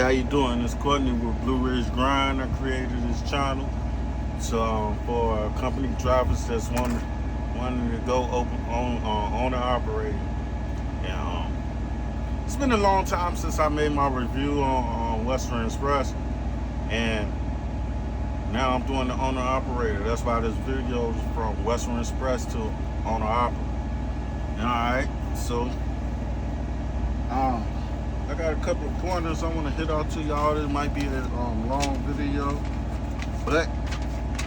How you doing? It's Courtney with Blue Ridge Grind. I created this channel for company drivers that's wanting to go open on owner operator. And it's been a long time since I made my review on Western Express, and now I'm doing the owner operator. That's why this video is from Western Express to owner operator. All right, so I got a couple of pointers I want to hit out to y'all. This might be a long video, but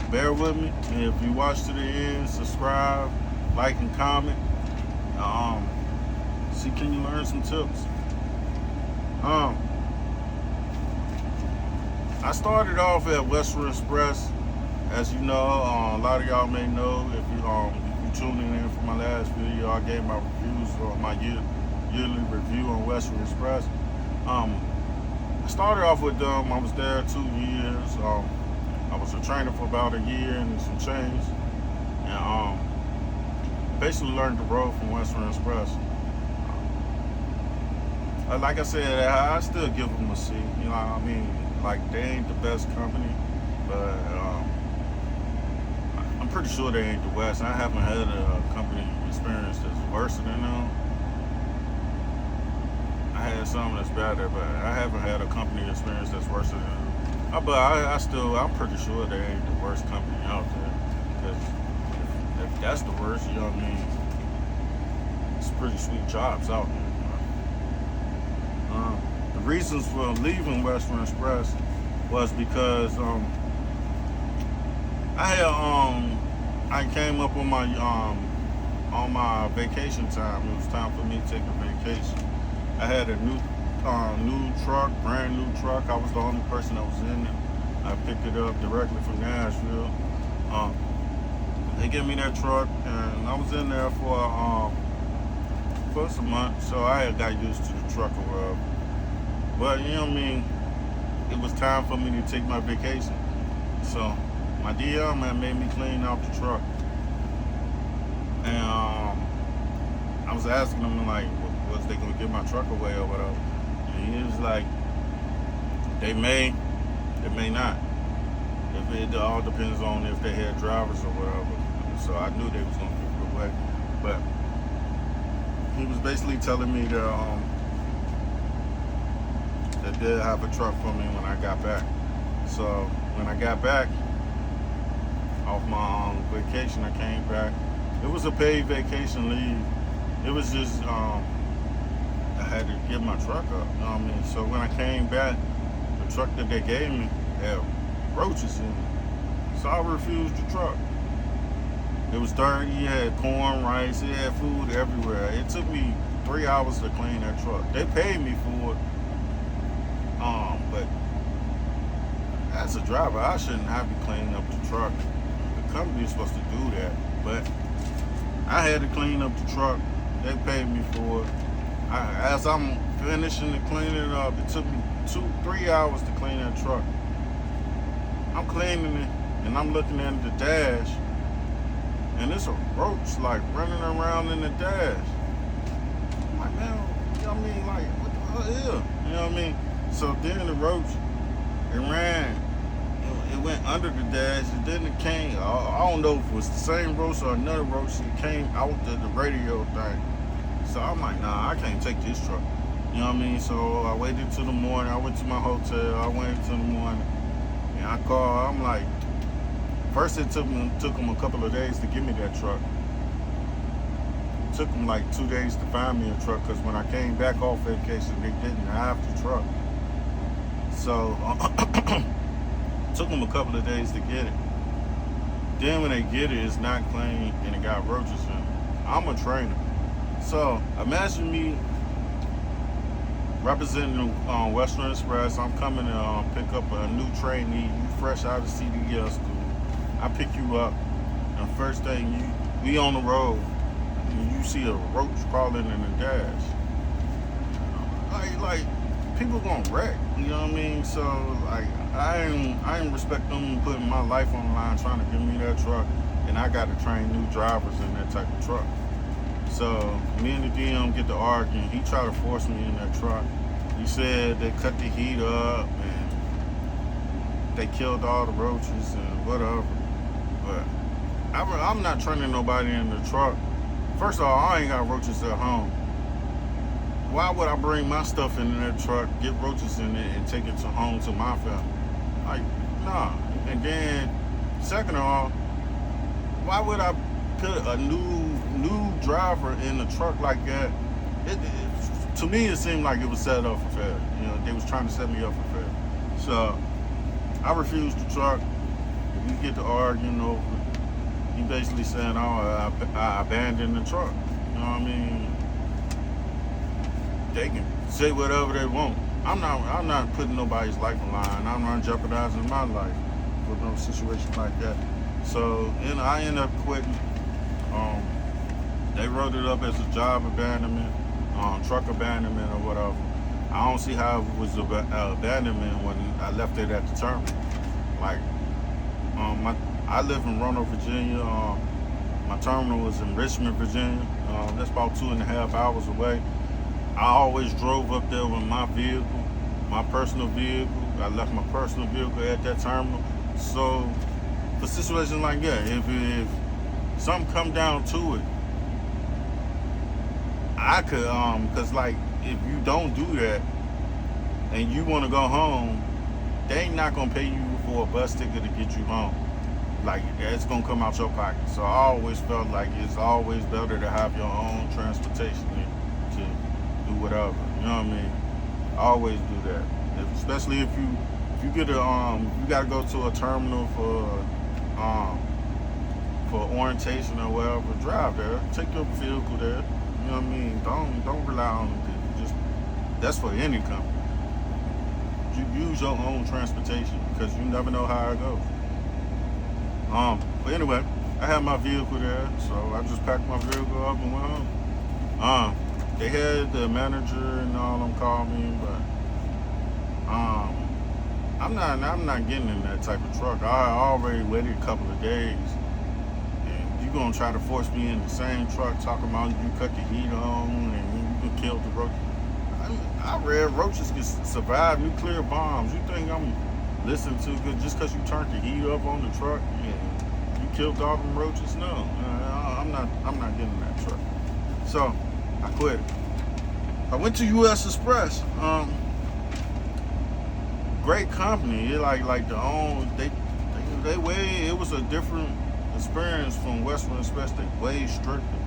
bear with me. And if you watch to the end, subscribe, like, and comment. See, can you learn some tips? I started off at Western Express. As you know, a lot of y'all may know if you tuning in for my last video, I gave my reviews on my yearly review on Western Express. I started off with them. I was there 2 years. I was a trainer for about a year and some change, and basically learned the road from Western Express. Like I said, I still give them a C. You know what I mean? Like, they ain't the best company, but I'm pretty sure they ain't the West. I haven't had a company experience that's worse than them. I had some that's better, but I haven't had a company experience that's worse than them. But I'm pretty sure they ain't the worst company out there. Because if that's the worst, you know what I mean? It's pretty sweet jobs out there. The reasons for leaving Western Express was because I came up on my vacation time. It was time for me to take a vacation. I had a new truck, brand new truck. I was the only person that was in it. I picked it up directly from Nashville. They gave me that truck, and I was in there for some months, so I had got used to the truck or whatever. But you know what I mean, it was time for me to take my vacation. So my DM had made me clean out the truck, and I was asking him, like, was they gonna give my truck away or whatever? And he was like, they may not. If it all depends on if they had drivers or whatever. So I knew they was gonna give it away, but he was basically telling me that they'll have a truck for me when I got back. So when I got back off my vacation, I came back. It was a paid vacation leave. It was just I had to get my truck up. You know what I mean? So when I came back, the truck that they gave me had roaches in it. So I refused the truck. It was dirty. It had corn, rice. It had food everywhere. It took me 3 hours to clean that truck. They paid me for it. But as a driver, I shouldn't have to clean up the truck. The company is supposed to do that. But I had to clean up the truck. They paid me for it. As I'm finishing to clean it up, it took me 3 hours to clean that truck. I'm cleaning it, and I'm looking at the dash, and there's a roach like running around in the dash. I'm like, man, you know what I mean? Like, what the hell is? You know what I mean? So then the roach, it ran. It went under the dash, and then it came. I don't know if it was the same roach or another roach. It came out the radio thing. So I'm like, nah, I can't take this truck. You know what I mean? So I waited till the morning. I went to my hotel. I waited till the morning, and I called. I'm like, first it took them a couple of days to give me that truck. It took them like 2 days to find me a truck, because when I came back off vacation, they didn't have the truck. So it took them a couple of days to get it. Then when they get it, it's not clean and it got roaches in it. I'm a trainer. So imagine me representing Western Express. I'm coming to pick up a new trainee. You fresh out of CDL school. I pick you up, and first thing we on the road, and you see a roach crawling in the dash. Like people gonna wreck. You know what I mean? So like I ain't respect them putting my life on the line trying to give me that truck, and I got to train new drivers in that type of truck. So me and the DM get to arguing. He tried to force me in that truck. You said they cut the heat up and they killed all the roaches and whatever. But I'm not training nobody in the truck. First of all, I ain't got roaches at home. Why would I bring my stuff in that truck, get roaches in it, and take it to home to my family? Like, nah. And then, second of all, why would I put a new driver in a truck like that? To me, it seemed like it was set up for failure. You know, they was trying to set me up for failure. So I refused the truck. We get to arguing over it. He basically saying, "Oh, I abandoned the truck." You know what I mean? They can say whatever they want. I'm not putting nobody's life on line. I'm not jeopardizing my life with no situation like that. So, I end up quitting. They wrote it up as a job abandonment, truck abandonment or whatever. I don't see how it was abandonment when I left it at the terminal. Like, I live in Roanoke, Virginia. My terminal was in Richmond, Virginia. That's about 2.5 hours away. I always drove up there with my vehicle, my personal vehicle. I left my personal vehicle at that terminal. So, for situations like that, if something come down to it, I could, cause like if you don't do that and you want to go home, they ain't not gonna pay you for a bus ticket to get you home. Like it's gonna come out your pocket. So I always felt like it's always better to have your own transportation to do whatever. You know what I mean? I always do that. Especially if you get a you gotta go to a terminal for orientation or whatever, drive there. Take your vehicle there. You know what I mean? Don't rely on it. Just that's for any company. You use your own transportation because you never know how it goes. But anyway, I had my vehicle there, so I just packed my vehicle up and went home. They had the manager and all them call me, but I'm not getting in that type of truck. I already waited a couple of days, and you gonna try to force me in the same truck talking about you cut the heat on and you can kill the roaches. I read roaches can survive nuclear bombs. You think I'm listening to good just because you turned the heat up on the truck and you killed all them roaches? No, I'm not getting in that truck. So I quit. I went to U.S. Express. Great company. Like the own they way. It was a different experience from Western Express. They way stricter.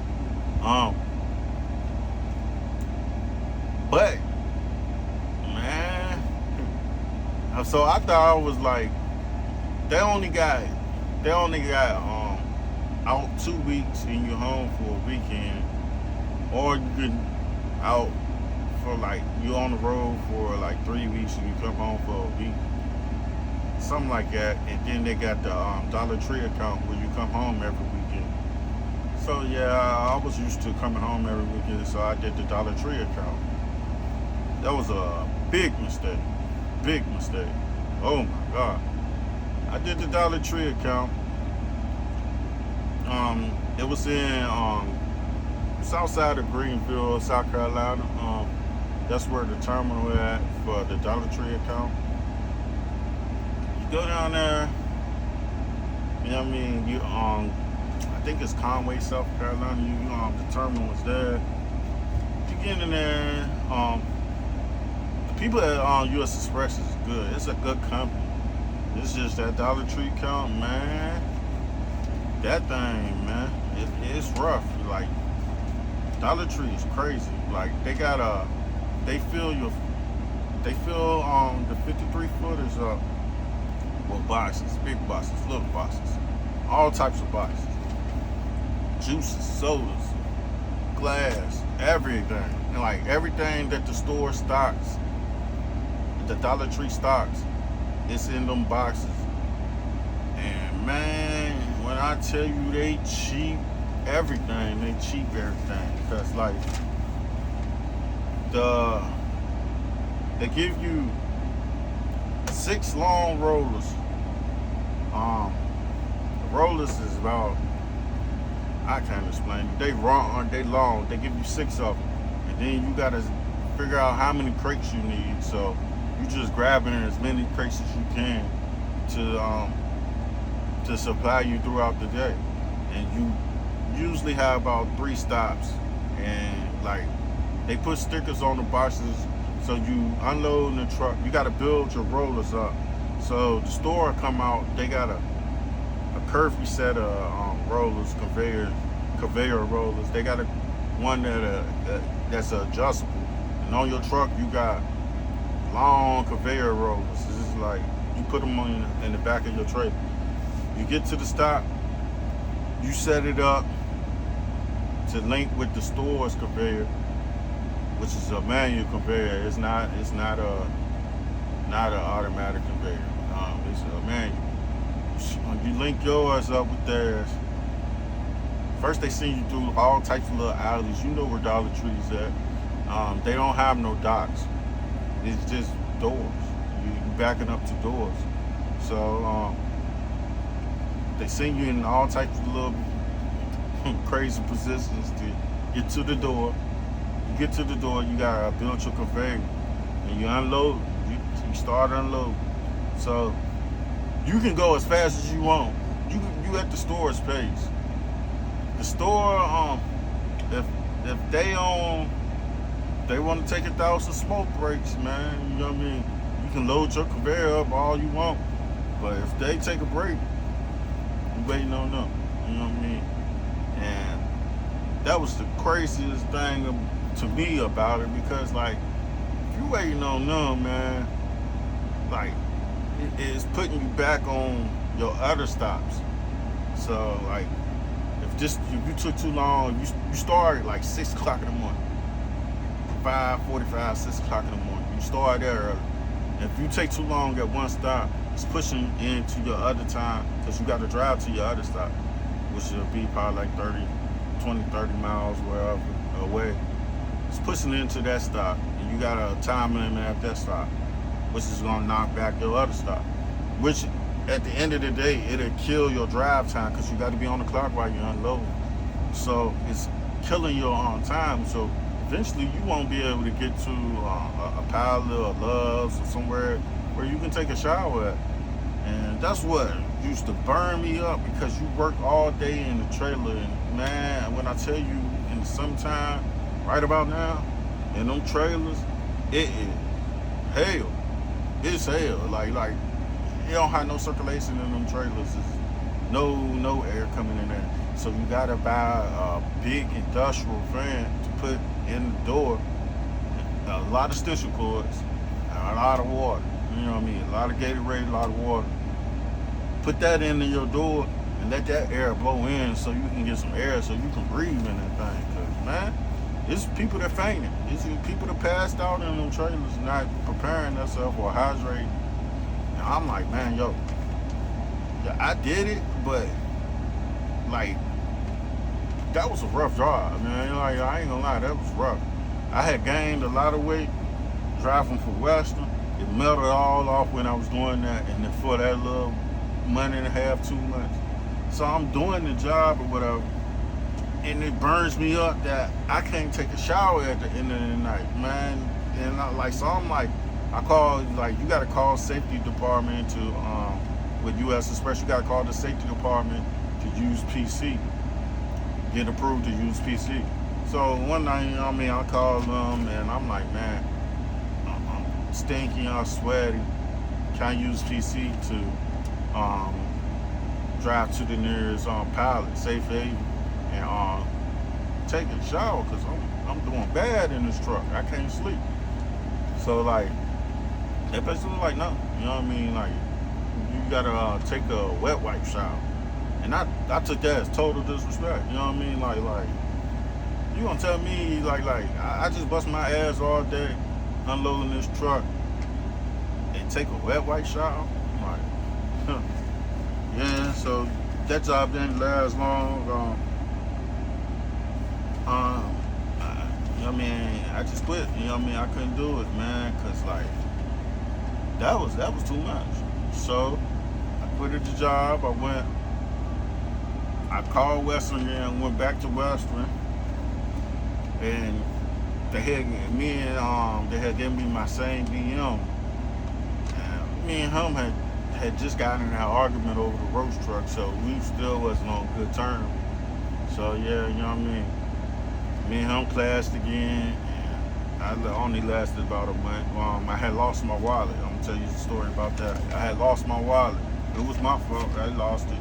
But man, so I thought I was like they only got out 2 weeks and you're home for a weekend, or you can out for like you're on the road for like 3 weeks and you come home for a week, something like that. And then they got the Dollar Tree account where you come home every weekend. So yeah, I was used to coming home every weekend, so I did the Dollar Tree account. That was a big mistake. Big mistake. Oh my God. I did the Dollar Tree account. It was in south side of Greenville, South Carolina. That's where the terminal at for the Dollar Tree account. You go down there, you know what I mean? You I think it's Conway, South Carolina. The terminal was there. You get in there, the people at US Express is good. It's a good company. It's just that Dollar Tree account, man. That thing, man, it's rough. Like Dollar Tree is crazy. Like they fill the 53 footers up with boxes, big boxes, little boxes, all types of boxes, juices, sodas, glass, everything, and like everything that the store stocks, the Dollar Tree stocks, it's in them boxes. And man, when I tell you they cheap everything, because like they give you 6 long rollers. The rollers is about, I can't explain it. They long. They give you 6 of them, and then you gotta figure out how many crates you need. So you just grabbing as many crates as you can to supply you throughout the day. And you usually have about 3 stops. And like they put stickers on the boxes, so you unload in the truck. You got to build your rollers up. So the store come out, they got a curvy set of rollers, conveyor rollers. They got one that's adjustable, and on your truck you got long conveyor rollers. It's just like you put them in the back of your trailer. You get to the stop, you set it up to link with the store's conveyor, which is a manual conveyor. It's not an automatic conveyor. It's a manual. You link yours up with theirs. First, they send you through all types of little alleys. You know where Dollar Tree's at. They don't have no docks. It's just doors. You backing up to doors. So they send you in all types of little crazy positions to get to the door. You get to the door, you gotta build your conveyor, and you unload. You start unloading. So you can go as fast as you want. You at the store's pace. The store, if they want to take 1,000 smoke breaks, man. You know what I mean? You can load your conveyor up all you want, but if they take a break, you waiting on them. You know what I mean? And that was the craziest thing to me about it, because like if you waiting on them, man, like it's putting you back on your other stops. So like if you took too long, you started like 6 o'clock in the morning, 5:45, 6 o'clock in the morning. You started there early. If you take too long at one stop, it's pushing into your other time, because you got to drive to your other stop, which will be probably like 20-30 miles wherever away. It's pushing into that stop, and you got a time limit at that stop, which is going to knock back your other stop, which at the end of the day, it'll kill your drive time, because you got to be on the clock while you're unloading. So it's killing your time. So eventually you won't be able to get to a Pilot or Love's or somewhere where you can take a shower at. And that's what used to burn me up, because you work all day in the trailer. And man, when I tell you in the summertime, right about now, in them trailers, it is hell. It's hell. Like you don't have no circulation in them trailers. There's no air coming in there. So you gotta buy a big industrial fan to put in the door, a lot of extension cords, and a lot of water. You know what I mean? A lot of Gatorade, a lot of water. Put that into your door and let that air blow in, so you can get some air, so you can breathe in that thing. Cause man, it's people that fainted. It's people that passed out in them trailers, not preparing themselves or hydrating. And I'm like, man, yo, yeah, I did it, but like that was a rough job, man. Like I ain't gonna lie, that was rough. I had gained a lot of weight driving for Western. It melted all off when I was doing that, and then for that little month and a half, 2 months. So I'm doing the job or whatever, and it burns me up that I can't take a shower at the end of the night, man. And I call, like, you gotta call safety department with US Express, you gotta call the safety department to use PC, get approved to use PC. So one night, you know what I mean, I called them and I'm like, man, I'm stinky, I'm sweaty, can't use PC to drive to the nearest Pilot, Safe Haven, and take a shower, because I'm doing bad in this truck. I can't sleep. So like, they basically like, no, you know what I mean? Like, you gotta take a wet wipe shower. And I took that as total disrespect. You know what I mean? Like you gonna tell me like I just bust my ass all day unloading this truck and take a wet wipe shower? I'm like, huh. Yeah. So that job didn't last long. You know what I mean? I just quit. You know what I mean? I couldn't do it, man, because like that was too much. So I quit the job. I called Western again, went back to Western, and they had given me my same BM. And me and him had just gotten in that argument over the roast truck, so we still wasn't on good terms. So yeah, you know what I mean. Me and him clashed again, and I only lasted about a month. I had lost my wallet. I'm gonna tell you the story about that. I had lost my wallet. It was my fault. I lost it.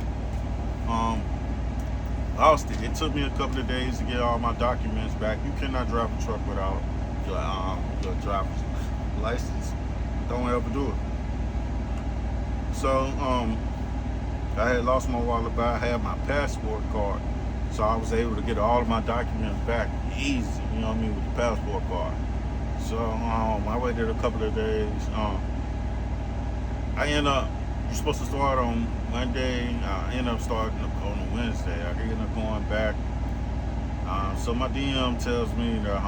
It took me a couple of days to get all my documents back. You cannot drive a truck without your driver's license. Don't ever do it. So I had lost my wallet, but I had my passport card. So I was able to get all of my documents back easy, you know what I mean, with the passport card. So I waited a couple of days. I ended up, you're supposed to start on Monday. I ended up starting on a Wednesday. I ended up going back. So my DM tells me that,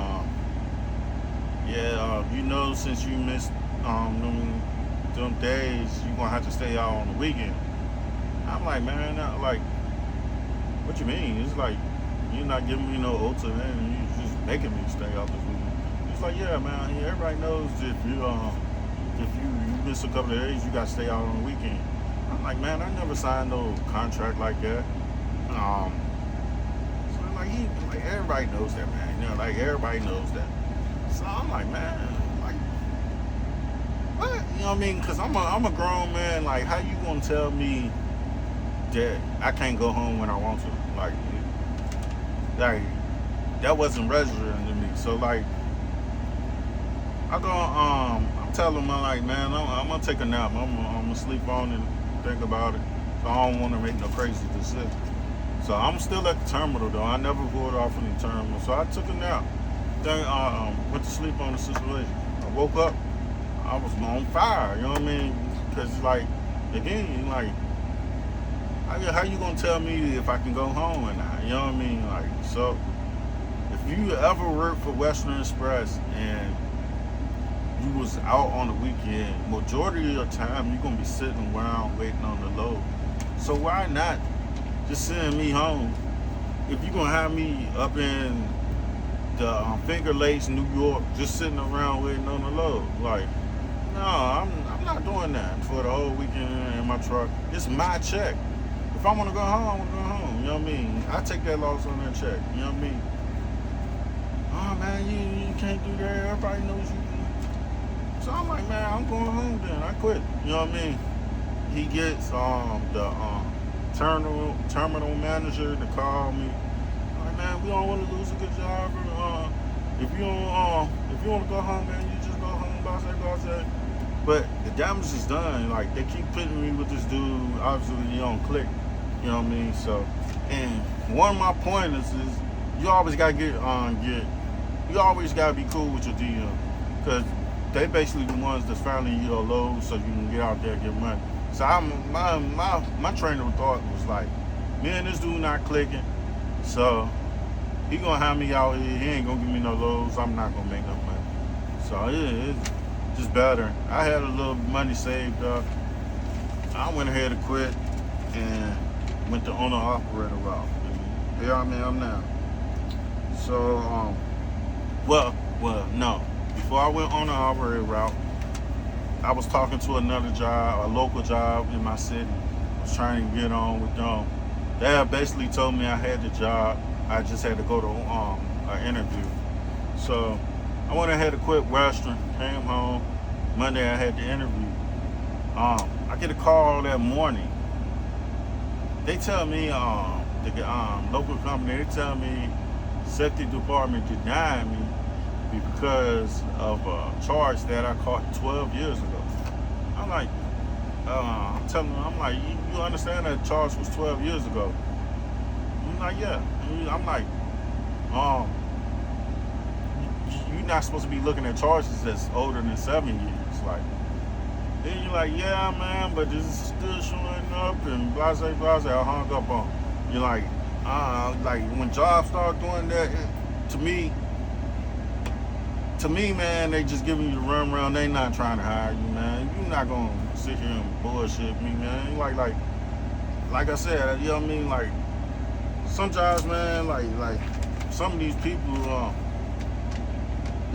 since you missed them days, you're going to have to stay out on the weekend. I'm like, man, what you mean? It's like, you're not giving me no ultimate, and you're just making me stay out this weekend. It's like, yeah, man, everybody knows if you miss a couple of days, you got to stay out on the weekend. I'm like, man, I never signed no contract like that. So like everybody knows that, man. You know, like everybody knows that. So I'm like, man, like, what? You know what I mean? Because I'm a grown man. Like, how you gonna tell me that I can't go home when I want to? Like that wasn't registering to me. So like, I'm telling him, I'm like, man, I'm gonna take a nap. I'm gonna sleep on and think about it. So I don't want to make no crazy decision. So I'm still at the terminal though. I never pulled off from the terminal. So I took a nap. Then went to sleep on the situation. I woke up. I was on fire. You know what I mean? Because like, again, like, how you gonna tell me if I can go home or not? You know what I mean? Like, so if you ever work for Western Express and you was out on the weekend, majority of your time you're gonna be sitting around waiting on the load. So why not just send me home? If you're gonna have me up in the Finger Lakes, New York, just sitting around waiting on the load, like, no, I'm not doing that for the whole weekend in my truck. It's my check. If I want to go home, I want to go home. You know what I mean? I take that loss on that check. You know what I mean? Oh man, you can't do that. Everybody knows you. So I'm like, man, I'm going home then. I quit. You know what I mean? He gets the terminal manager to call me. Like, man, we don't want to lose a good job. If you want to go home, man, you just go home. Boss. But the damage is done. Like, they keep putting me with this dude. Obviously, you don't click. You know what I mean? So, and one of my pointers is you always gotta you always gotta be cool with your DM, because they basically the ones that's finding your load so you can get out there and get money. So my train of thought was like, me and this dude not clicking, so he gonna have me out here. He ain't gonna give me no loads. I'm not gonna make no money. So it's just better. I had a little money saved up. I went ahead and quit and went the owner operator route. Here I am now. So no. Before I went owner operator route, I was talking to another job, a local job in my city. I was trying to get on with them. They had basically told me I had the job. I just had to go to an interview. So I went ahead and quit Western, came home. Monday I had the interview. I get a call that morning. They tell me, the local company, they tell me safety department denied me because of a charge that I caught 12 years ago. I'm like, I'm telling them, I'm like, you understand that charge was 12 years ago? I'm like, yeah. I'm like, you're not supposed to be looking at charges that's older than 7 years. Like, then you're like, yeah, man, but this is still showing up and blase. I hung up on. You're like when jobs start doing that, to me, man, they just giving you the runaround. They not trying to hire you, man. You're not gonna sit here and bullshit me, man. Like I said, you know what I mean? Like, some jobs, man, like some of these people,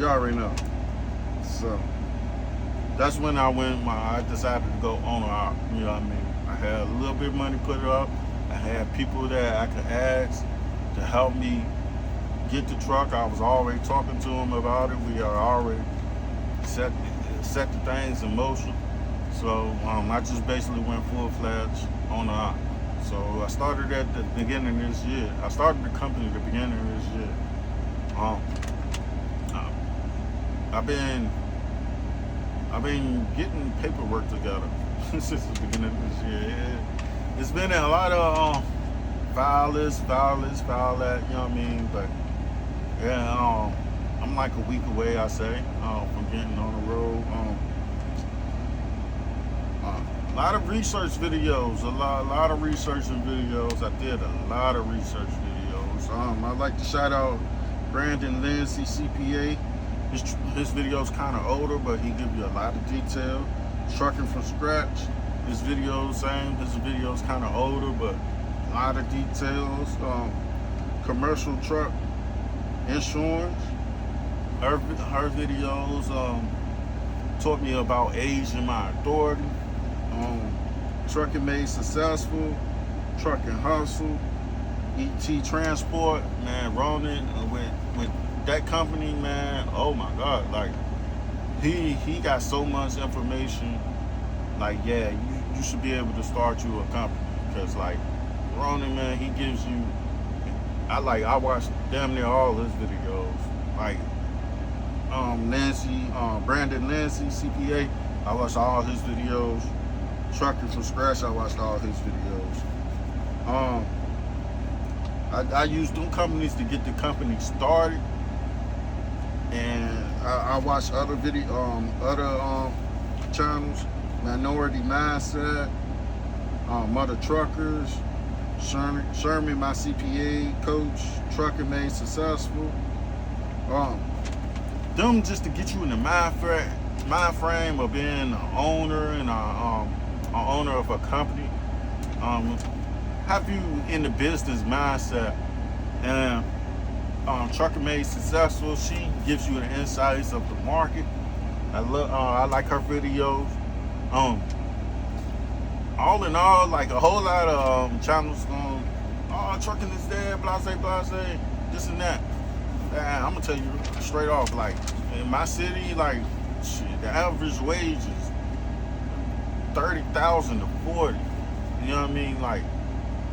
You already know. So that's when I decided to go owner op. You know what I mean? I had a little bit of money put up. I had people that I could ask to help me get the truck. I was already talking to them about it. We are already set the things in motion. So I just basically went full-fledged owner op. So I started at the beginning of this year. I started the company at the beginning of this year. I've been getting paperwork together since the beginning of this year. It's been a lot of file this, file that, you know what I mean? But yeah, I'm like a week away, I say, from getting on the road. A lot of research videos, a lot of researching videos. I did a lot of research videos. I'd like to shout out Brandon Lindsay, CPA. His video's kind of older, but he gives you a lot of detail. Trucking from scratch. His video's same. His video's kind of older, but a lot of details. Commercial truck insurance. Her videos taught me about age and my authority. Trucking Made Successful, Trucking Hustle, ET Transport, man, Ronan with that company, man. Oh my God, like he got so much information. Like, yeah, you should be able to start you a company, because like Ronan, man, he gives you. I watched damn near all his videos. Like Brandon Nancy, CPA, I watched all his videos. Trucking from Scratch, I watched all his videos. I used them companies to get the company started, and I watched other channels, Minority Mindset, Mother Truckers, Sherman, my CPA coach, Trucking Made Successful. Them just to get you in the mind frame of being an owner and an owner of a company. Have you in the business mindset. And Trucking Made Successful, she gives you the insights of the market. I like her videos. All in all, like a whole lot of channels trucking is there, blase, this and that. And I'm gonna tell you straight off, like in my city, like shit, the average wage is 30,000 to 40. You know what I mean? Like,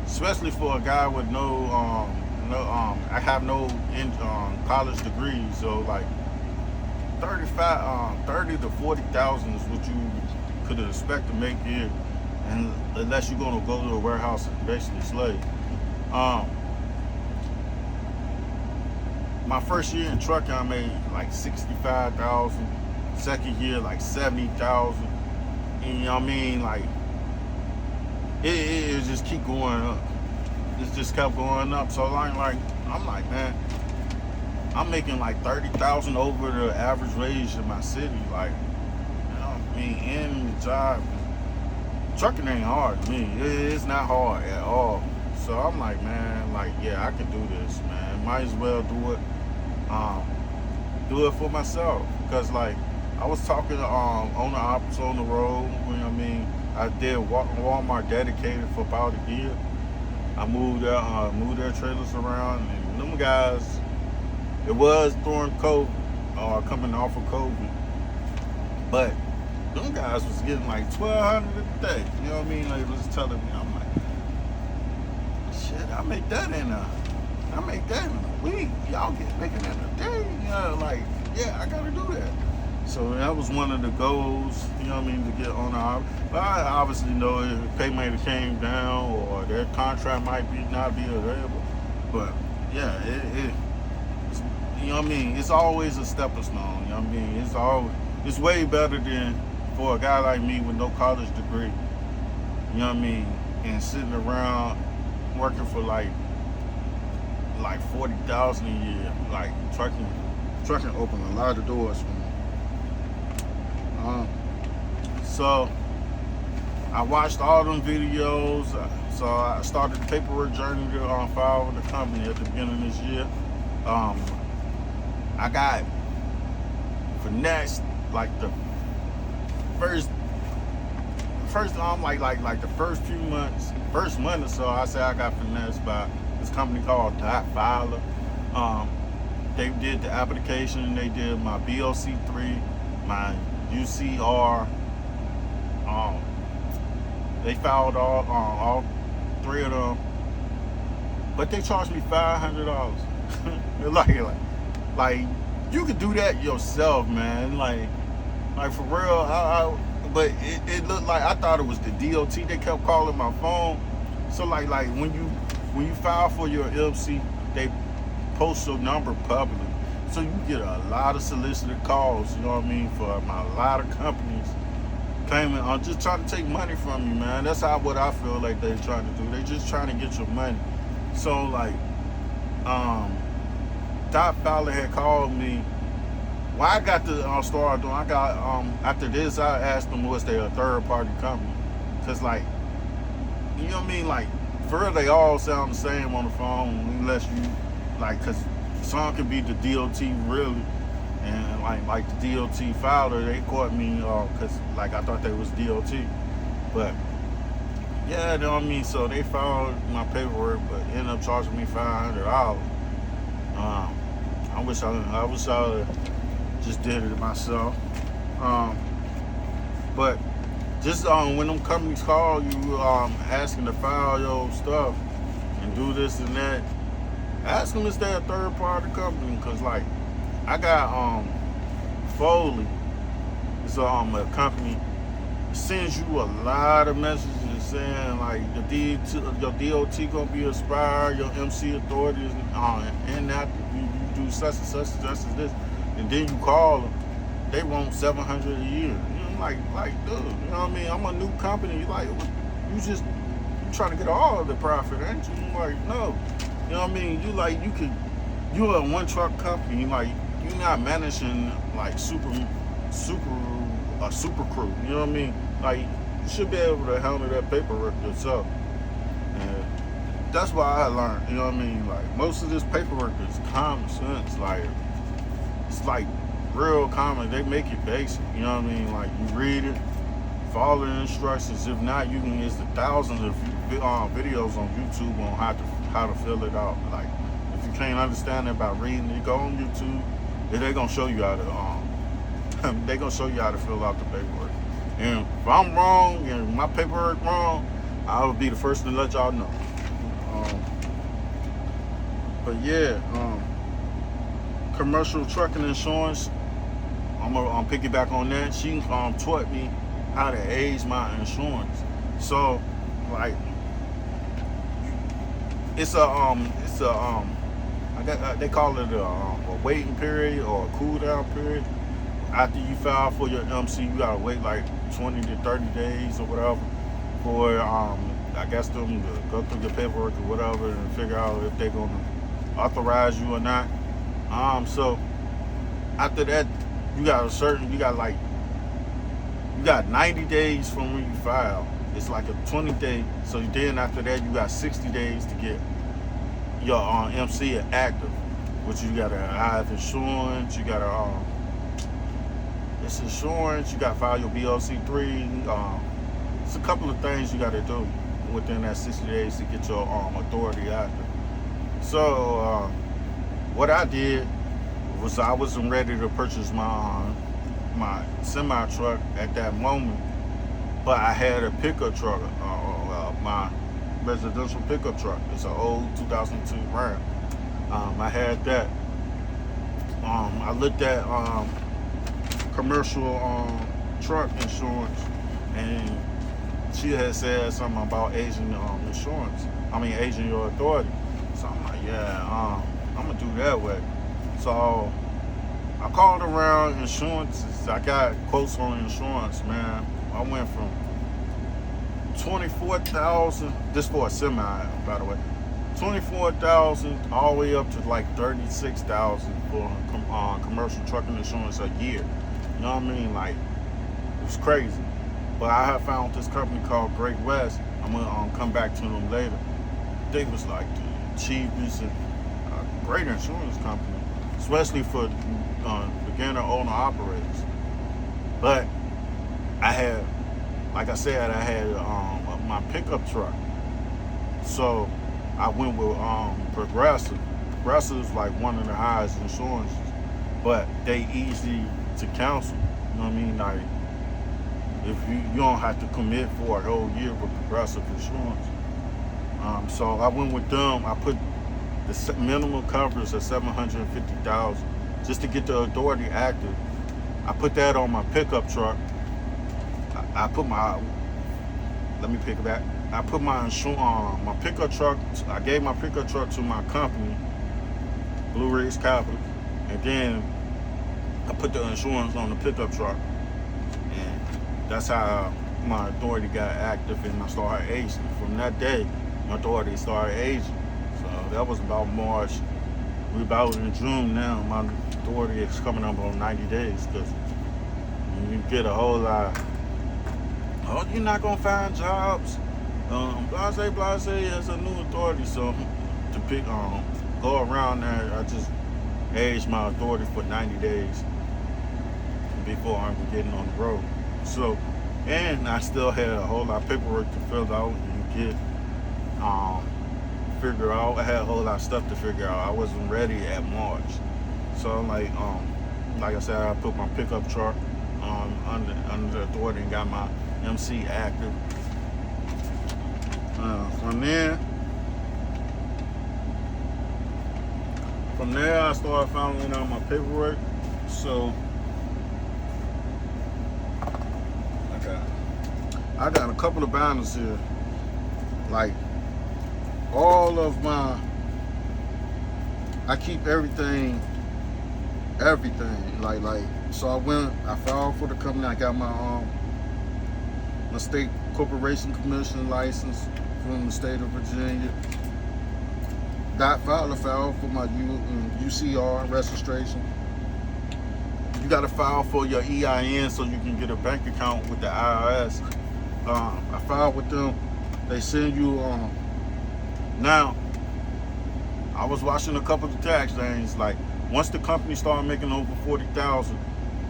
especially for a guy with I have no college degree, so like 30 to 40,000 is what you could expect to make here, and unless you're gonna go to a warehouse and basically slave. My first year in trucking, I made like 65,000. Second year, like 70,000. And you know what I mean? Like, it just keep going up. It just kept going up. So I'm like, man, I'm making like 30,000 over the average wage in my city. Like, you know what I mean? In the job, trucking ain't hard to me. It's not hard at all. So I'm like, man, like, yeah, I can do this, man. Might as well do it for myself. Because like, I was talking to owner ops on the road. You know what I mean? I did Walmart dedicated for about a year. I moved their trailers around, and them guys, it was during COVID, coming off of COVID, but them guys was getting like $1,200 a day. You know what I mean? They was telling me, I'm like, shit, I make that in a week. Y'all making that in a day. You know, like, yeah, I gotta do that. So that was one of the goals, you know what I mean, to get on our. But I obviously know if pay might have came down or their contract might not be available. But yeah, it's, you know what I mean. It's always a stepping stone. You know what I mean. It's way better than for a guy like me with no college degree. You know what I mean, and sitting around working for like 40,000 a year. Like trucking opened a lot of doors for me. So I watched all them videos. So I started the paperwork journey to file with the company at the beginning of this year. I got finessed like the first like the first few months, first month or so. I say I got finessed by this company called Dot Filer. They did the application. They did my BOC3, my UCR. They filed all three of them, but they charged me $500. like you could do that yourself, man. Like for real. But it looked like I thought it was the DOT. They kept calling my phone. So like when you file for your MC, they post your number publicly. So you get a lot of solicited calls, you know what I mean, from a lot of companies claiming I'm just trying to take money from you, man. That's what I feel like they're trying to do. They're just trying to get your money. So like Dot Fowler had called me. Well, I got to start doing. I got after this, I asked them was they a third party company, cause like, you know what I mean. Like, for real, they all sound the same on the phone unless you like, cause some could be the DOT really, and like the DOT filer, they caught me cause like I thought they was DOT, but yeah, you know what I mean. So they filed my paperwork, but ended up charging me $500. I wish I just did it myself. But just when them companies call you asking to file your stuff and do this and that, ask them if they're a third party company, because like I got Foley. It's a company sends you a lot of messages saying like your DOT gonna be expired, your MC authority is and that you do such and such and such as this. And then you call them, they want $700 a year. You know, like, dude, you know what I mean? I'm a new company. Like, you trying to get all of the profit, ain't you? Like, no, you know what I mean? You're a one truck company. Like, you're not managing like super crew. You know what I mean? Like, you should be able to handle that paperwork yourself. And that's why I learned. You know what I mean? Like, most of this paperwork is common sense. Like, it's like real common. They make it basic. You know what I mean? Like, you read it, follow the instructions. If not, it's the thousands of videos on YouTube on how to fill it out. Like, if you can't understand it by reading it, go on YouTube. They're gonna show you how to they're gonna show you how to fill out the paperwork. And if I'm wrong and my paperwork wrong, I will be the first to let y'all know. But yeah. Commercial trucking insurance, I'm gonna piggyback on that. She taught me how to age my insurance. So like they call it a waiting period or a cool down period. After you file for your MC, you gotta wait like 20 to 30 days or whatever for I guess them to go through your paperwork or whatever and figure out if they're gonna authorize you or not. So after that, you got 90 days from when you file. It's like a 20-day. So then after that, you got 60 days to get your MC active, which you gotta have insurance. You gotta it's insurance. You gotta file your BOC3. It's a couple of things you gotta do within that 60 days to get your authority active. So what I did was I wasn't ready to purchase my semi truck at that moment, but I had a pickup truck, my residential pickup truck. It's an old 2002 Ram. I had that. I looked at commercial truck insurance, and she had said something about aging insurance. Aging your authority. So I'm like, yeah, I'm gonna do that way. So I called around insurances. I got quotes on insurance, man. I went from $24,000, this for a semi, by the way, $24,000 all the way up to like $36,000 for commercial trucking insurance a year. You know what I mean? Like, it was crazy. But I have found this company called Great West. I'm gonna come back to them later. They was like the cheapest and great insurance company. especially for beginner owner operators. But I had, like I said, I had my pickup truck, so I went with Progressive. Progressive is like one of the highest insurances, but they easy to cancel. You know what I mean? Like if you don't have to commit for a whole year with Progressive insurance. So I went with them. I put the minimum coverage at 750,000 just to get the authority active. I put that on my pickup truck. I put my let me pick it back. I put my insurance my pickup truck. I gave my pickup truck to my company, Blue Ridge Capital, and then I put the insurance on the pickup truck, and that's how my authority got active, and I started aging. From that day, my authority started aging. So that was about March. We're about in June now. My authority is coming up on 90 days because you get a whole lot. Oh, you're not gonna find jobs. Blase has a new authority, so to pick go around there, I just aged my authority for 90 days before I'm getting on the road. So, and I still had a whole lot of paperwork to fill out and get figure out. I had a whole lot of stuff to figure out. I wasn't ready at March, so I'm like I said, I put my pickup truck under the authority and got my MC active. From there, I started filing out my paperwork. So I got a couple of binders here. Like all of my, I keep everything. Like. So I filed for the company. I got my state corporation commission license from the state of Virginia. Filed for my UCR registration. You got to file for your EIN so you can get a bank account with the IRS. I filed with them. They send you now. I was watching a couple of tax things. Like once the company started making over 40,000,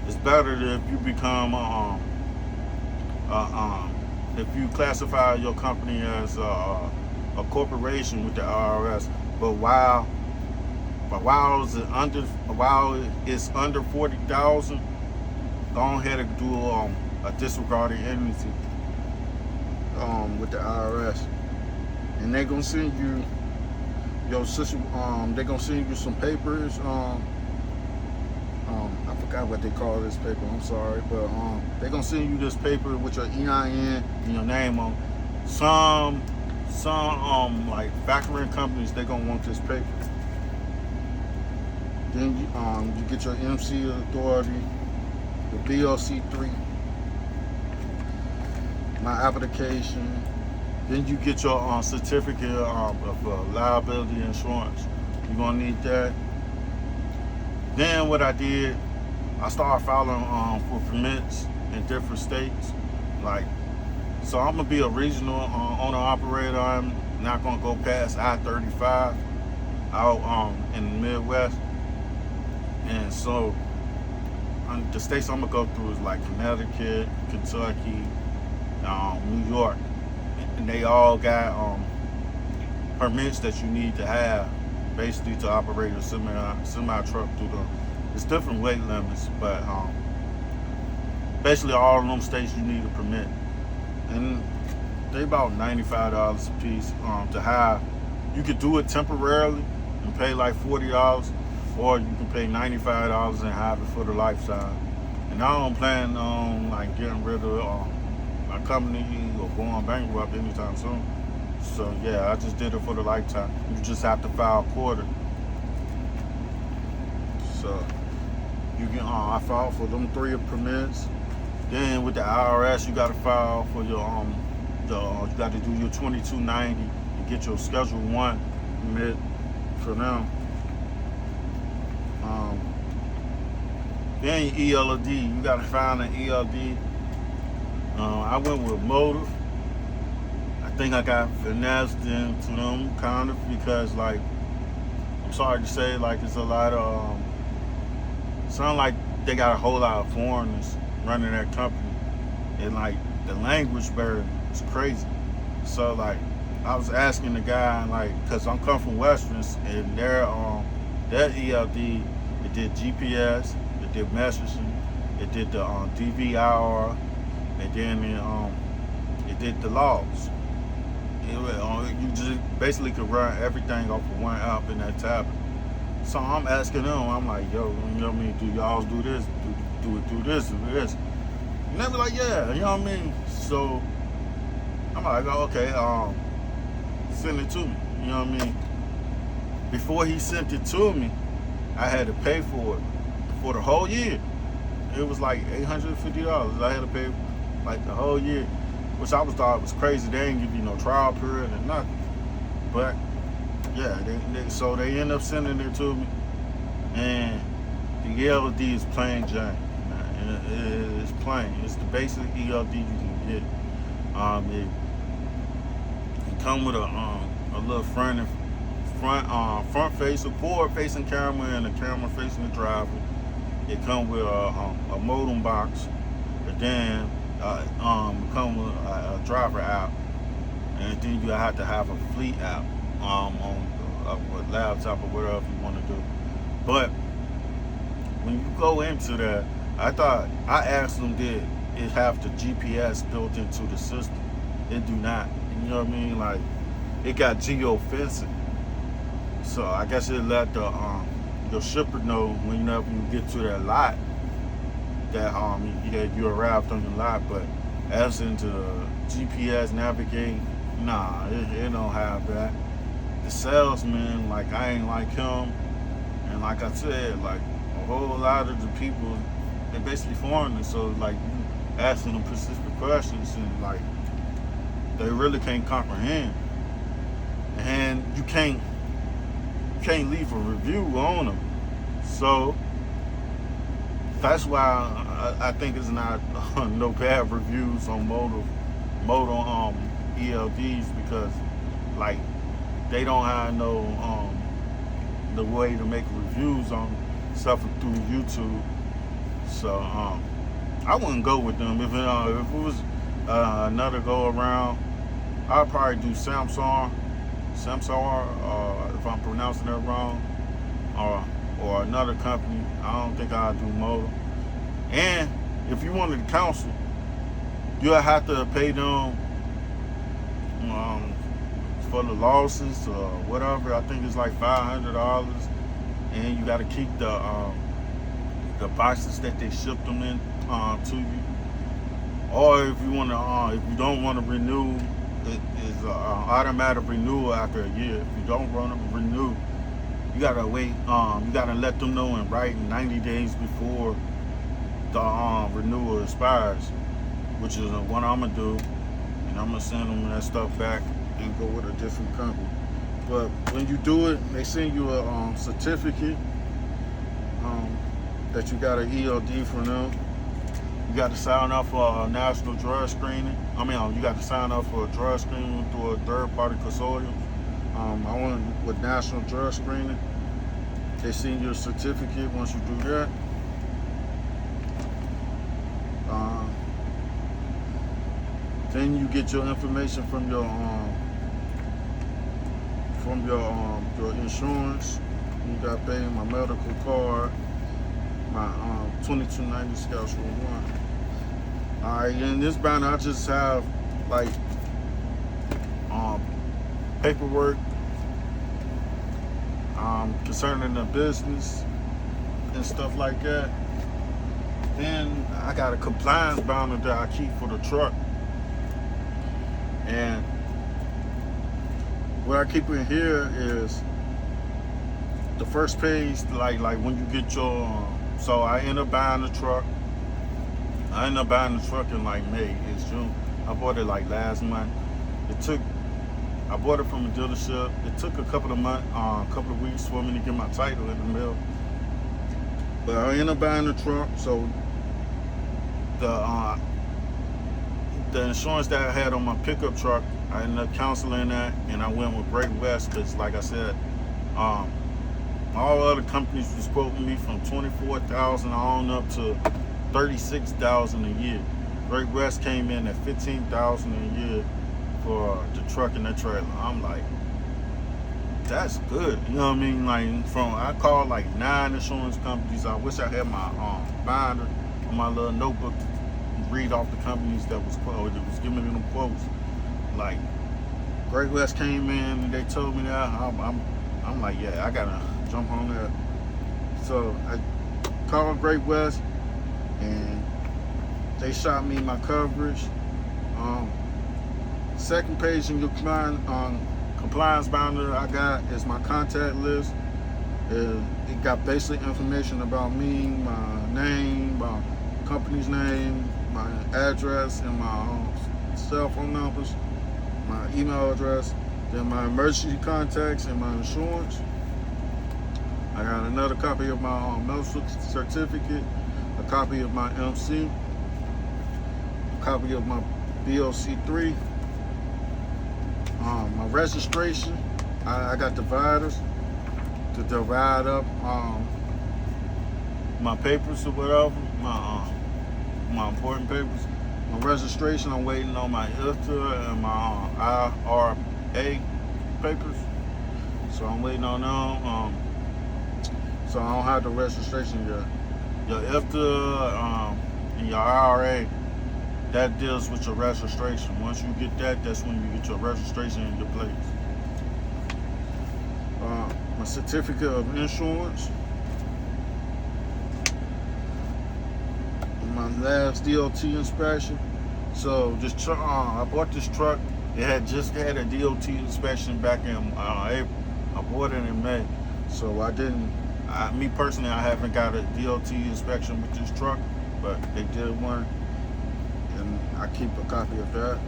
it's better if you become if you classify your company as a corporation with the IRS. But while it's under 40,000, go ahead and do a disregarded entity with the IRS, and they're gonna send you your system. They're gonna send you some papers. I forgot what they call this paper. I'm sorry, but they're gonna send you this paper with your EIN and your name on. Some like factoring companies, they're gonna want this paper. Then you get your MC authority, the BLC3, my application. Then you get your certificate of liability insurance. You're gonna need that. Then what I did, I started filing for permits in different states. Like, so I'm gonna be a regional owner operator. I'm not gonna go past I-35 out in the Midwest. And so the states I'm gonna go through is like Connecticut, Kentucky, New York, and they all got permits that you need to have basically to operate a semi truck through them. It's different weight limits, but basically all of them states you need a permit, and they about $95 a piece to have. You could do it temporarily and pay like $40, or you can pay $95 and have it for the lifetime. And I don't plan on like getting rid of my company or going bankrupt anytime soon. So yeah, I just did it for the lifetime. You just have to file quarter. So you can I filed for them 3 permits. Then with the IRS, you got to file for your you got to do your 2290 and get your Schedule 1 permit for them. Then your ELD, you got to find an ELD. I went with Motive. I think I got finessed into them kind of because, like, I'm sorry to say, like, it's a lot of Sound like they got a whole lot of foreigners running their company, and like the language barrier is crazy. So like I was asking the guy like, cause I'm come from Westerns and their ELD it did GPS, it did messaging, it did the DVR, and then it did the logs. You just basically could run everything off of one app in that tablet. So I'm asking them, I'm like, yo, you know what I mean? Do y'all do this? Do this, do this? And they be like, yeah, you know what I mean? So I'm like, oh, okay, send it to me. You know what I mean? Before he sent it to me, I had to pay for it for the whole year. It was like $850. I had to pay like the whole year, which I was thought was crazy. They didn't give you no trial period or nothing. But yeah, so they end up sending it to me, and the ELD is plain Jane. It's plain. It's the basic ELD you can get. It come with a little front facing, forward facing camera and a camera facing the driver. It come with a modem box. And then come with a driver app, and then you have to have a fleet app on a laptop or whatever you want to do. But when you go into that, I asked them, did it have the GPS built into the system? It do not. You know what I mean? Like, it got geofencing. So I guess it let the shipper know whenever you get to that lot that you arrived on the lot. But as into GPS navigating, nah, it don't have that. The salesman, like, I ain't like him, and like I said, like a whole lot of the people, they're basically foreigners. So like you asking them specific questions, and like they really can't comprehend, and you can't leave a review on them. So that's why I think it's not no bad reviews on motor ELDs, because like they don't have no the way to make reviews on stuff through YouTube. So I wouldn't go with them. If it was another go around, I'd probably do Samsung, if I'm pronouncing it wrong, or another company. I don't think I'd do Motor. And if you wanted to counsel, you'll have to pay them for the losses or whatever. I think it's like $500, and you got to keep the boxes that they shipped them in to you. Or if you want to, if you don't want to renew, it is automatic renewal after a year. If you don't want to renew, you gotta wait. You gotta let them know in writing 90 days before the renewal expires, which is what I'm gonna do, and I'm gonna send them that stuff back and go with a different company. But when you do it, they send you a certificate that you got an ELD from them. You got to sign up for a national drug screening. You got to sign up for a drug screening through a third-party consortium. I went with national drug screening. They send you a certificate once you do that. Then you get your information from your insurance. You got to pay my medical card, my 2290 Scouts for one. Alright, in this binder I just have like paperwork concerning the business and stuff like that. Then I got a compliance binder that I keep for the truck. And what I keep in here is the first page, like when you get your so I end up buying the truck. I ended up buying the truck in like May. It's June. I bought it like last month. I bought it from a dealership. It took a couple of weeks for me to get my title in the mail. But I ended up buying the truck. So the insurance that I had on my pickup truck, I ended up canceling that, and I went with Great West because, like I said, All other companies was quoting me from 24,000 on up to 36,000 a year. Great West came in at 15,000 a year for the truck and the trailer. I'm like, that's good. You know what I mean? Like I called like 9 insurance companies. I wish I had my binder on my little notebook to read off the companies that was giving me them quotes. Like Great West came in and they told me that. I'm like, yeah, I gotta jump on that. So I called Great West and they shot me my coverage. Second page in your compliance binder I got is my contact list. It got basic information about me, my name, my company's name, my address, and my cell phone numbers, my email address, then my emergency contacts and my insurance. I got another copy of my medical certificate, a copy of my MC, a copy of my BOC3, my registration. I got dividers to divide up my papers or whatever, my important papers. My registration, I'm waiting on my IFTA and my IRA papers. So I'm waiting on them. So I don't have the registration yet. Your IFTA and your IRA, that deals with your registration. Once you get that, that's when you get your registration in your place. My certificate of insurance. My last DOT inspection. So this truck, I bought this truck. It had just had a DOT inspection back in April. I bought it in May. So me personally, I haven't got a DOT inspection with this truck, but they did one. And I keep a copy of that.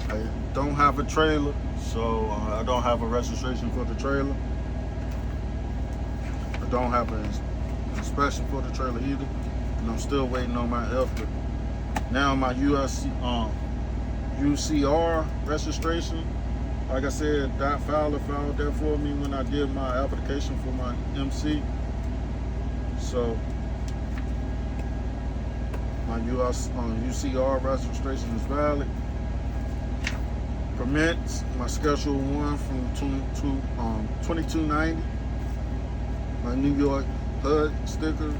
I don't have a trailer, so I don't have a registration for the trailer. I don't have an inspection for the trailer either, and I'm still waiting on my IFTA. Now my UCR registration, like I said, Dot Fowler filed that for me when I did my application for my MC. So my UCR registration is valid. Permits, my Schedule 1 from 2290. My New York HUD sticker.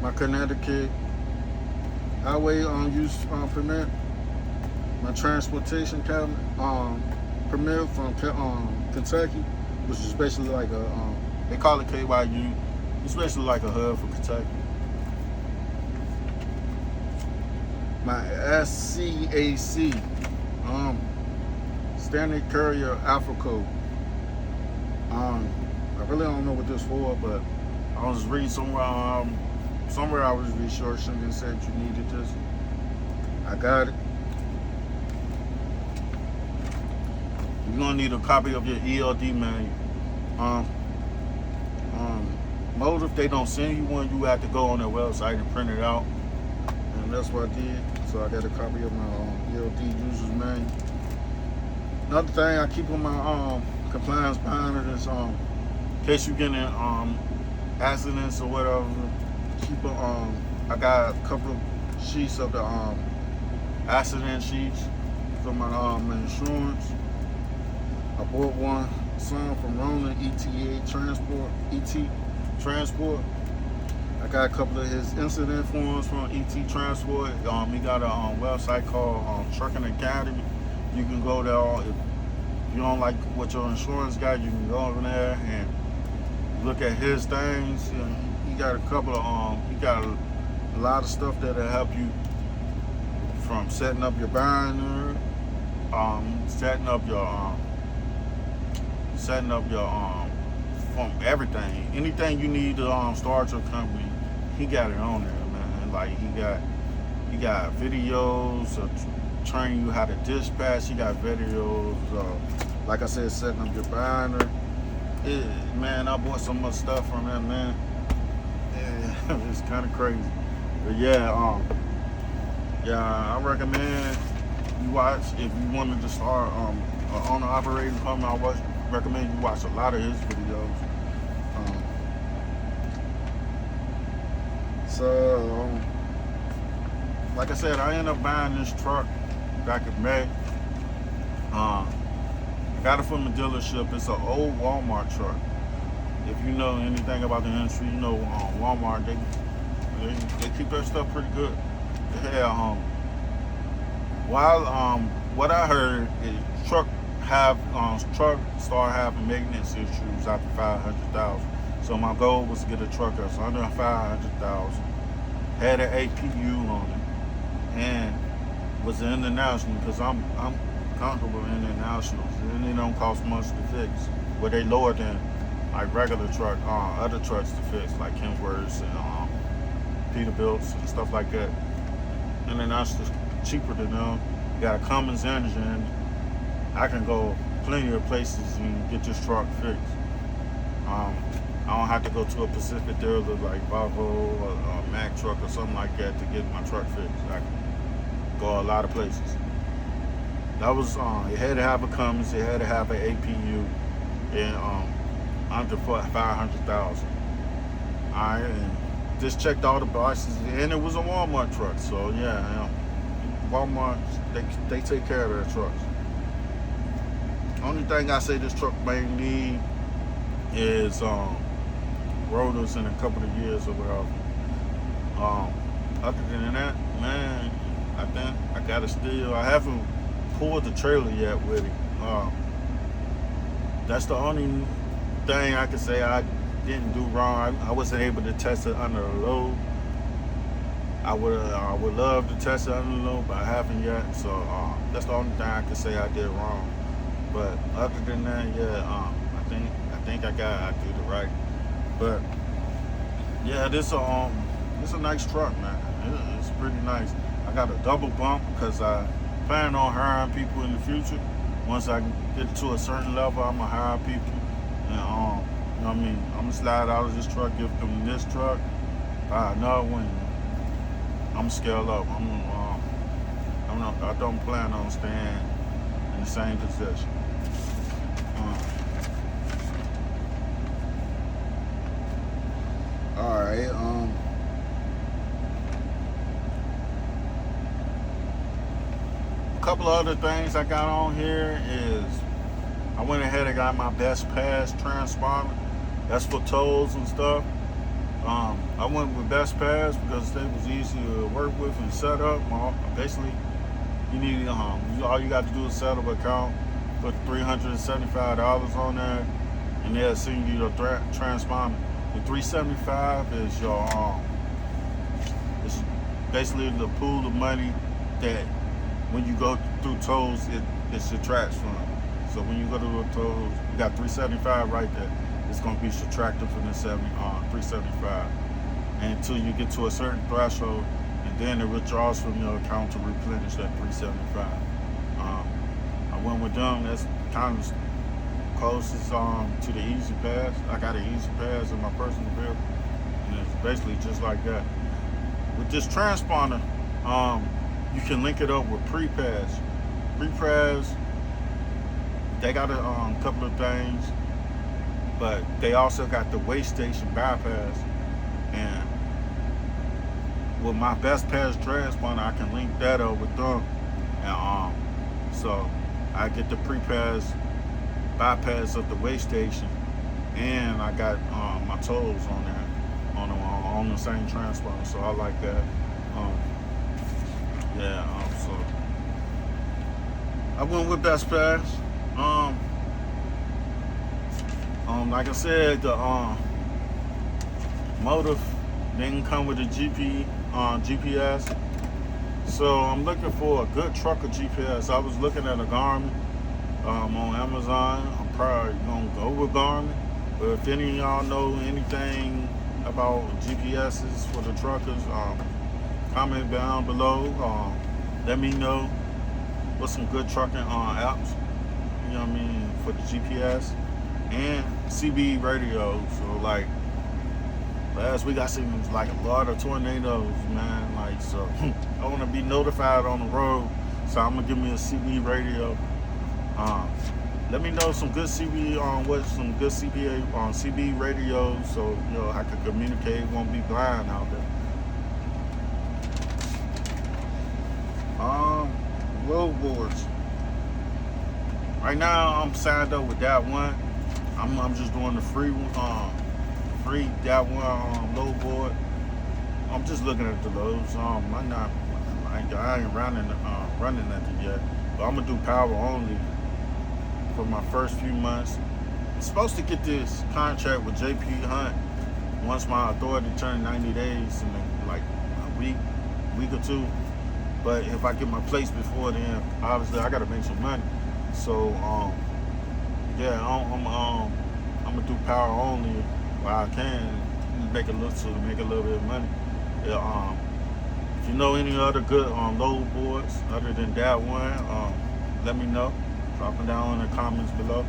My Connecticut highway use permit. My transportation permit from Kentucky, which is basically like they call it KYU. It's basically like a HUD for Kentucky. My SCAC, Standard Carrier Alpha Code. I really don't know what this for, but I was reading somewhere I was researching and said you needed this. I got it. You're gonna need a copy of your ELD manual. Most if they don't send you one, you have to go on their website and print it out. And that's what I did. So I got a copy of my ELD user's manual. Another thing I keep on my compliance binder is in case you get in accidents or whatever. I got a couple of sheets of the accident sheets for my insurance. I bought some from Ronan ET Transport. I got a couple of his incident forms from ET Transport. He got a website called Trucking Academy. You can go there. If you don't like what your insurance got, you can go over there and look at his things. He got a couple of he got a lot of stuff that'll help you from setting up your binder, setting up your from everything. Anything you need to start your company, he got it on there, man. Like he got videos training you how to dispatch. He got videos, like I said, setting up your binder. Man, I bought so much stuff from him, man. Yeah, it's kind of crazy. But yeah, I recommend you watch if you wanted to start an owner operating company. recommend you watch a lot of his videos. Um, so, like I said, I ended up buying this truck back in May. I got it from the dealership. It's an old Walmart truck. If you know anything about the industry, you know Walmart, they keep their stuff pretty good. Yeah, what I heard is truck start having maintenance issues after 500,000. So my goal was to get a truck that's under 500,000, had an APU on it, and was an international because I'm comfortable in internationals, and they don't cost much to fix. Where they lower than like regular truck, other trucks to fix, like Kenworths and Peterbilts and stuff like that. Internationals cheaper than them. You got a Cummins engine. I can go plenty of places and get this truck fixed. I don't have to go to a Pacific dealer like Volvo or a Mack truck or something like that to get my truck fixed. I can go a lot of places. That was it had to have a Cummins, it had to have an APU, and under 500,000. Alright, and just checked all the boxes, and it was a Walmart truck. So yeah, Walmart, they take care of their trucks. Only thing I say this truck may need is rotors in a couple of years or whatever. Other than that, man, I think I got it still. I haven't pulled the trailer yet with it. That's the only thing I can say I didn't do wrong. I wasn't able to test it under a load. I would love to test it under the load, but I haven't yet. So that's the only thing I can say I did wrong. But other than that, yeah, I think I did it right. But yeah, this a nice truck, man. It's pretty nice. I got a double bump because I plan on hiring people in the future. Once I get to a certain level, I'm gonna hire people, and you know what I mean, I'm gonna slide out of this truck, give them this truck, buy another one. I'm gonna scale up. I don't plan on staying in the same position. All right. A couple of other things I got on here is I went ahead and got my Best Pass transponder. That's for tolls and stuff. I went with Best Pass because they was easy to work with and set up. Basically, you need all you got to do is set up an account, put $375 on there, and they'll send you the transponder. The $375 is your it's basically the pool of money that when you go through tolls, it subtracts from. So when you go to the tolls, you got $375 right there. It's going to be subtracted from the $375 until you get to a certain threshold, and then it withdraws from your account to replenish that $375. I went with them. That's kind of closest to the Easy Pass. I got an Easy Pass in my personal vehicle, and it's basically just like that. With this transponder, you can link it up with Pre-Pass. Pre-Pass, they got a couple of things, but they also got the way station bypass. And with my Best Pass transponder, I can link that up with them, and so I get the Pre-Pass bypass of the way station, and I got my tolls on there on the same transponder. So I like that. So I went with Best Pass. Like I said, the Motive didn't come with a GPS, so I'm looking for a good trucker GPS. I was looking at a Garmin on Amazon. I'm probably gonna go with Garmin, but if any of y'all know anything about GPSs for the truckers, comment down below. Let me know what's some good trucking apps, you know what I mean, for the GPS and CB radio. So like last week I seen like a lot of tornadoes, man. Like, so I want to be notified on the road, so I'm gonna give me a CB radio. Let me know some good CB on what some good CBA on CB radios, so I could communicate. Won't be blind out there. Load boards. Right now I'm signed up with that one. I'm just doing the free that one load board. I'm just looking at the loads. I ain't running nothing yet. But I'm gonna do power only for my first few months. I'm supposed to get this contract with JP Hunt once my authority turned 90 days in like a week or two. But if I get my place before then, obviously I gotta make some money. So yeah, I'm gonna do power only while I can make a little bit of money. Yeah, if you know any other good load boards other than that one, let me know. Drop them down in the comments below.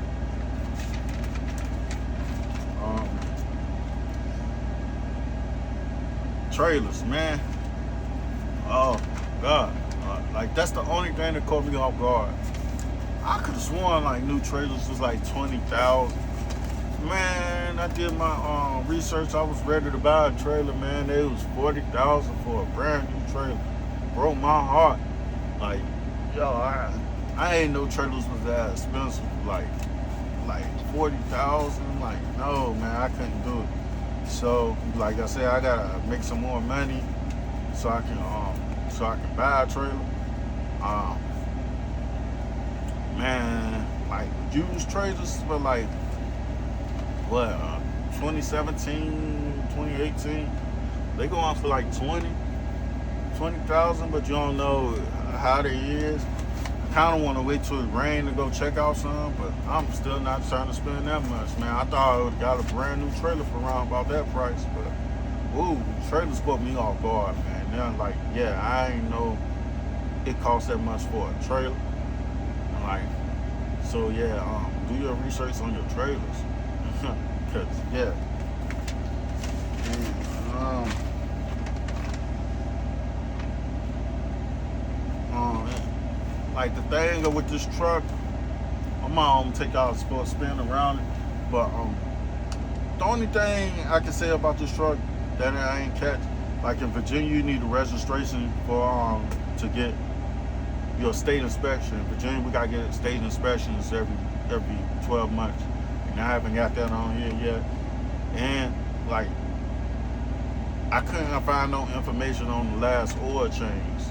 Trailers, man. Oh God, like that's the only thing that caught me off guard. I could have sworn like new trailers was like 20,000. Man, I did my research. I was ready to buy a trailer, man. It was 40,000 for a brand new trailer. Broke my heart. Like, I ain't know trailers was that expensive. Like 40,000. Like, no, man, I couldn't do it. So, like I said, I gotta make some more money so I can buy a trailer. Man, like used trailers for like what 2017, 2018, they go on for like 20,000, but you don't know how they is. I kind of want to wait till it rain to go check out some, but I'm still not trying to spend that much, man. I thought I would have got a brand new trailer for around about that price, but trailers caught me off guard, man. Now, like, yeah, I ain't know it costs that much for a trailer. Like, so yeah, do your research on your trailers. Cause yeah. Like the thing with this truck, I'm gonna take y'all for a spin around it. But the only thing I can say about this truck that I ain't catch, like in Virginia, you need a registration for to get your state inspection. In Virginia, we gotta get state inspections every 12 months. And I haven't got that on here yet. And like I couldn't find no information on the last oil change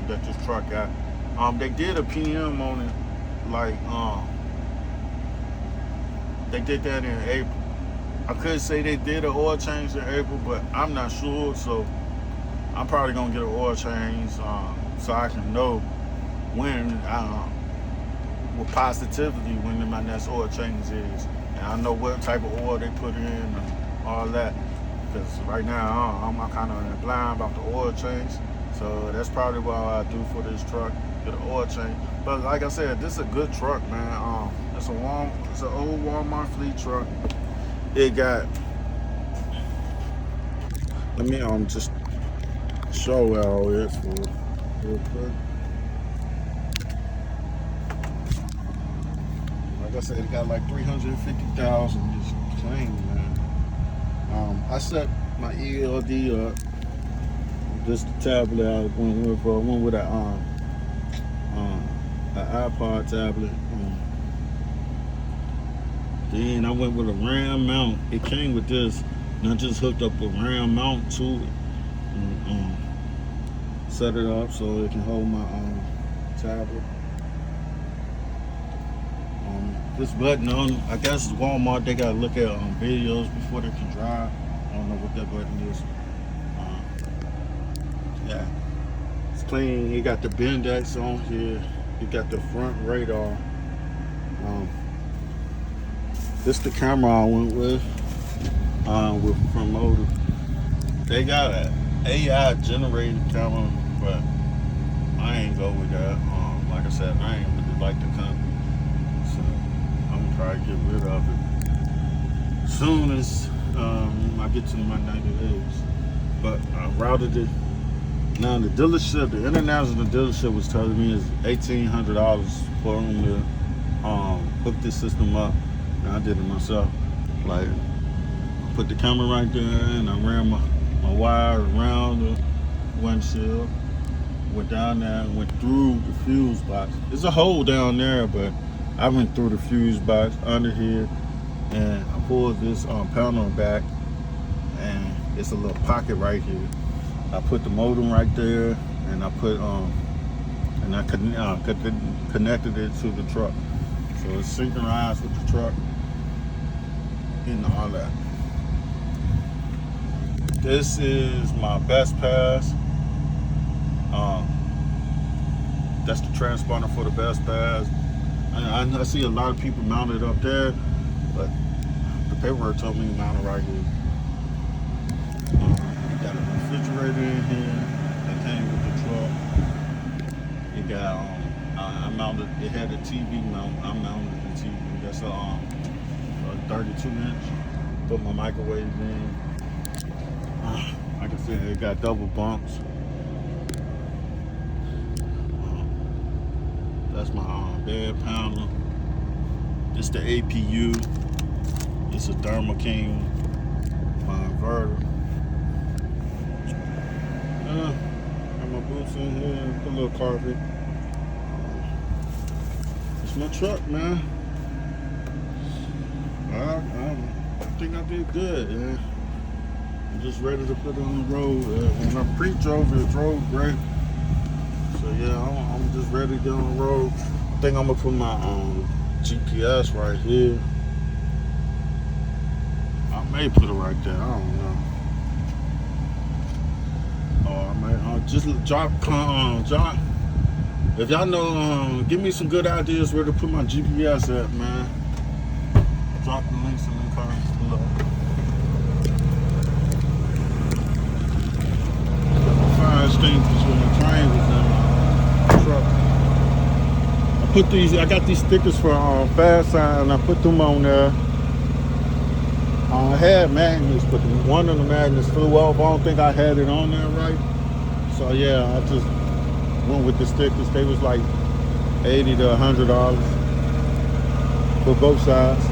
that this truck got. They did a PM on it, like they did that in April. I could say they did an oil change in April, but I'm not sure, so I'm probably gonna get an oil change so I can know when with positivity when my next oil change is, and I know what type of oil they put in and all that. Because right now I'm kind of blind about the oil change, so that's probably what I do for this truck, get an oil change. But like I said, this is a good truck, man. It's an old Walmart fleet truck. It got. Let me just show where all it for real quick. Like I said, it got like 350,000 just clean, man. I set my ELD up. Just the tablet I went for. I went with an iPod tablet. Then I went with a RAM mount. It came with this, and I just hooked up a RAM mount to it and set it up so it can hold my tablet. This button on, I guess it's Walmart. They gotta look at videos before they can drive. I don't know what that button is. Yeah, it's clean. You got the Bendix on here. You got the front radar. This the camera I went with from Motive. They got an AI generated camera, but I ain't go with that. Like I said, I ain't really like the company, so I'm gonna try to get rid of it soon as I get to my 90 days. But I routed it. Now the dealership, the international dealership was telling me is $1,800 for them to hook this system up. And I did it myself. Like, I put the camera right there, and I ran my wire around the windshield. Went down there and went through the fuse box. There's a hole down there, but I went through the fuse box under here, and I pulled this panel back, and it's a little pocket right here. I put the modem right there, and I put and I connected it to the truck, so it's synchronized with the truck and all that. This is my best pass. That's the transponder for the best pass. I see a lot of people mounted up there, but the paperwork told me to mount it right here. Got a refrigerator in here that came with the truck. It got I mounted. It had a TV mount. I mounted the TV. That's a 32-inch. Put my microwave in. Like I said, it got double bunks. That's my bed panel. This the APU. It's a Thermo King, my inverter. Got my boots in here, put a little carpet. It's my truck, man. I think I did good, man. I'm just ready to put it on the road. When I pre-drove it, drove great. So yeah, I'm just ready to get on the road. I think I'm gonna put my GPS right here. I may put it right there. I don't know. Or I might just drop. If y'all know, give me some good ideas where to put my GPS at, man. Drop the links in the comments below. Fire extinguishers with my triangles in my truck. I got these stickers for Fast Sign. I put them on there. I had magnets, but one of the magnets flew off. I don't think I had it on there right. So yeah, I just went with the stickers. They was like $80 to $100 for both sides.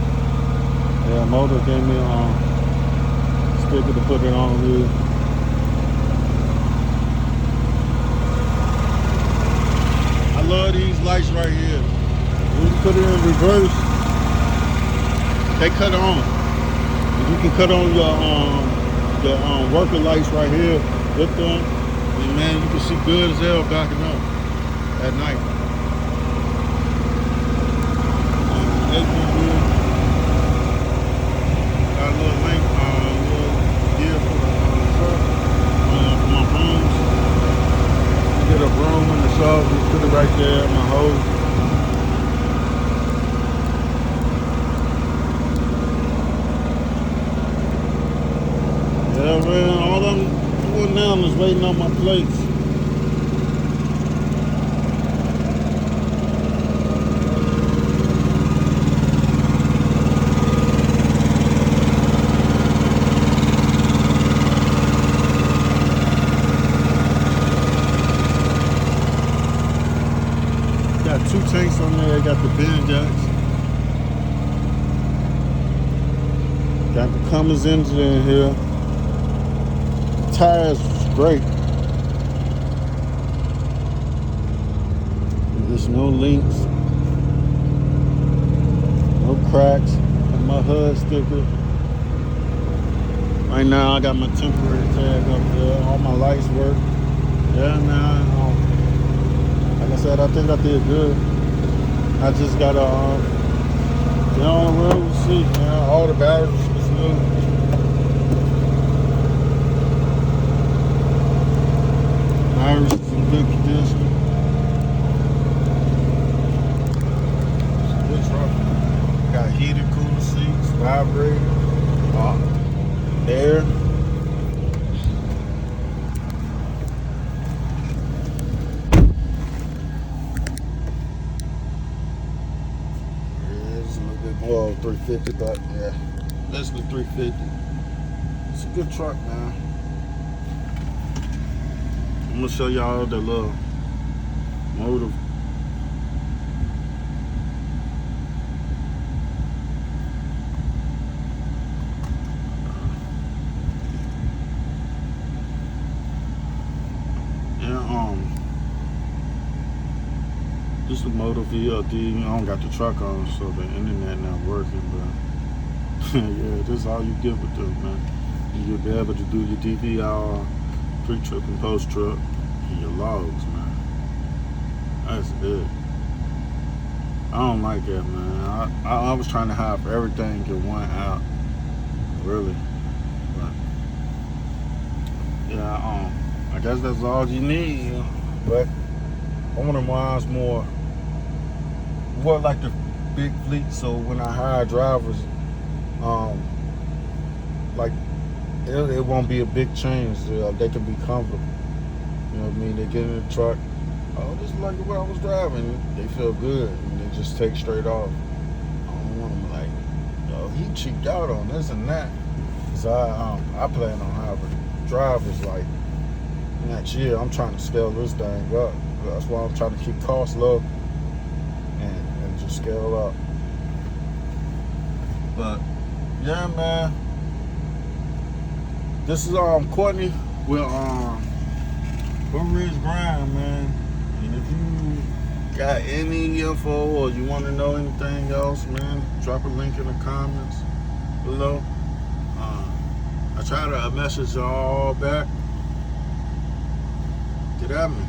Yeah, Motor gave me a sticker to put it on here. I love these lights right here. When you put it in reverse, they cut on. You can cut on your worker lights right here with them, and man, you can see good as hell backing up at night. Got a little link, little gear for the truck, for my brooms. Get a broom in the shop, just put it right there in my hose. Yeah, man, all I'm doing now is waiting on my plates. Got 2 tanks on there. Got the bend jacks. Got the Cummins engine in here. Tires was great. There's no links, no cracks on my HUD sticker. Right now I got my temporary tag up there. All my lights work. Yeah, man. Like I said, I think I did good. I just gotta get on the road and see. Man, all the batteries is new. Tires is in good condition. It's a good truck. Got heated cooler seats, vibrator, air. Yeah, it's a little bit more 350, but yeah, less than 350. It's a good truck, man. I'm gonna show y'all the little motor Just a motor VLD. I don't got the truck on, so the internet not working. But yeah, this is all you get with them, man. You'll be able to do your DVR, pre-trip and post-trip, and your logs, man. That's it. I don't like that, man. I was trying to have everything in one app, really. But yeah, I guess that's all you need. But I want to mine's more like the big fleet. So when I hire drivers, like it won't be a big change. They can be comfortable. You know what I mean? They get in the truck. Oh, this is like the way I was driving. They feel good, and they just take straight off. I don't want them like, yo, he cheaped out on this and that. So I plan on having drivers like next year. I'm trying to scale this thing up. That's why I'm trying to keep costs low and just scale up. But yeah, man. This is Courtney with Ridge Grind, man. And if you got any info or you want to know anything else, man, drop a link in the comments below. I try to message y'all back. Get at me.